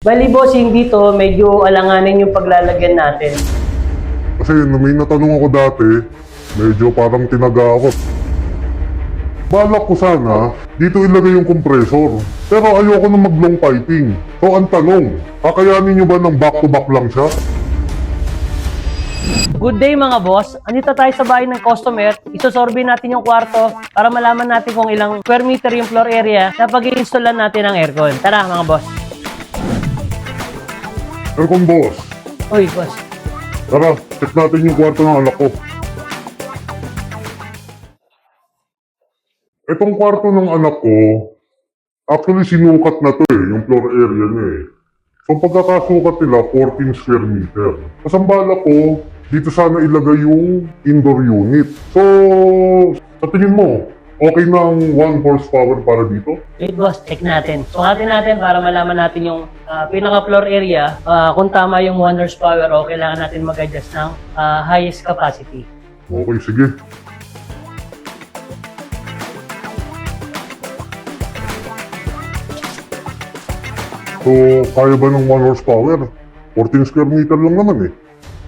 Bali bossing, dito medyo alanganin yung paglalagyan natin. Kasi may natanong ako dati, medyo parang tinaga ako. Balak ko sana, dito ilagay yung compressor. Pero ayoko na mag-long piping. So ang tanong, kakayanin nyo ba ng back-to-back lang siya? Good day mga boss. Andito tayo sa bahay ng customer. Isosorbe natin yung kwarto para malaman natin kung ilang square meter yung floor area na pag-i-installan natin ng aircon. Tara mga boss. Aircon boss, Uy boss. tara, check natin yung kwarto ng anak ko. Itong kwarto ng anak ko, actually sinukat na to yung floor area niya So pagkakasukat nila, 14 square meter. Kasambala ko, dito sana ilagay yung indoor unit. So, sa tingin mo, okay na ang 1 horsepower para dito? Wait boss, check natin. Sukatin natin para malaman natin yung pinaka-floor area. Kung tama yung 1 horsepower o kailangan natin mag-adjust ng highest capacity. Okay, sige. So, kaya ba ng 1 horsepower? 14 square meter lang naman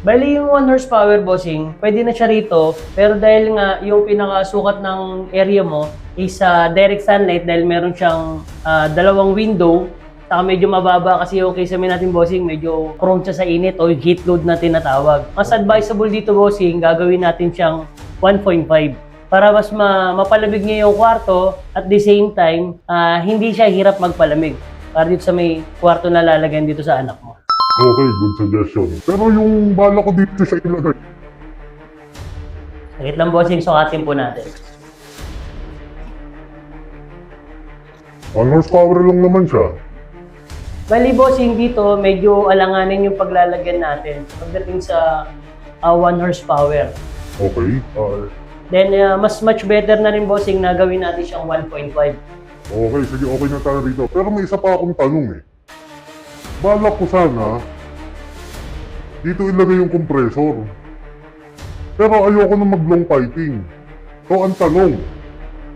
Bali yung 1 horsepower bossing, pwede na siya rito. Pero dahil nga yung pinakasukat ng area mo is direct sunlight dahil meron siyang dalawang window. Saka medyo mababa kasi yung kisame natin bossing, medyo prone siya sa init o yung heat load na tinatawag. Mas advisable dito bossing, gagawin natin siyang 1.5 para mas mapalamig niya yung kwarto at the same time, hindi siya hirap magpalamig. Para dito sa may kwarto na lalagyan dito sa anak mo. Okay, good suggestion. Pero yung bala ko dito sa ilagay, Sakit lang bossing, sukatin po natin. 1 horsepower lang naman siya. Bali bossing, dito medyo alanganin yung paglalagyan natin pagdating sa 1 horsepower. Okay. Then mas much better na rin bossing na gawin natin siyang 1.5. Okay, sige, okay na tayo dito. Pero may isa pa akong tanong Balak ko sana, dito ilagay yung compressor. Pero ayoko na mag-long piping. So ang tanong,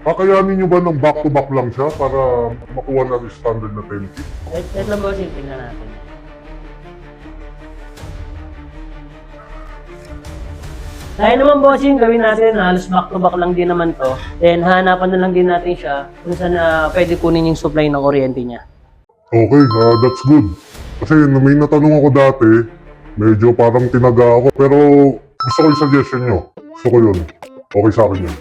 kakayanin nyo ba ng back-to-back lang siya para makuha na rin standard na 10 feet? Wait lang bossing, tingnan natin. Dahil naman bossing, gawin natin halos back-to-back lang din naman to. Then hanapan na lang din natin siya kung saan pwede kunin yung supply ng kuryente niya. Okay, that's good. Kasi may natanong ako dati, medyo parang tinaga ako. Pero gusto ko yung suggestion nyo. Gusto ko yun. Okay sa akin yun.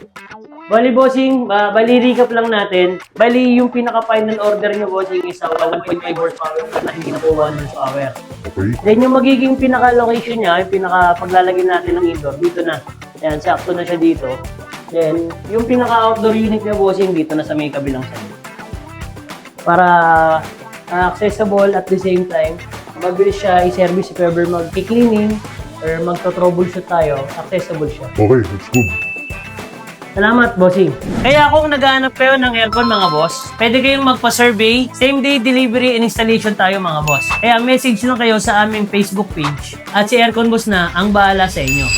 Bali bossing, bali recap lang natin. Bali yung pinaka-final order niyo bossing is 1.5 horsepower na hindi na po 1 horsepower. Okay? Then yung magiging pinaka-location niya, yung pinaka-paglalagay natin ng indoor, dito na. Ayan, sakto na siya dito. Then yung pinaka-outdoor unit niya bossing, dito na sa may kabilang side. Para accessible at the same time, mabilis siya i-service if ever mag-cleaning or magto-troubleshoot tayo, accessible siya. Okay, that's good. Salamat, bossing. Kaya kung naghahanap kayo ng aircon, mga boss, pwede kayong magpa-survey. Same-day delivery and installation tayo, mga boss. Kaya message lang kayo sa aming Facebook page at si Aircon Boss na ang bahala sa inyo.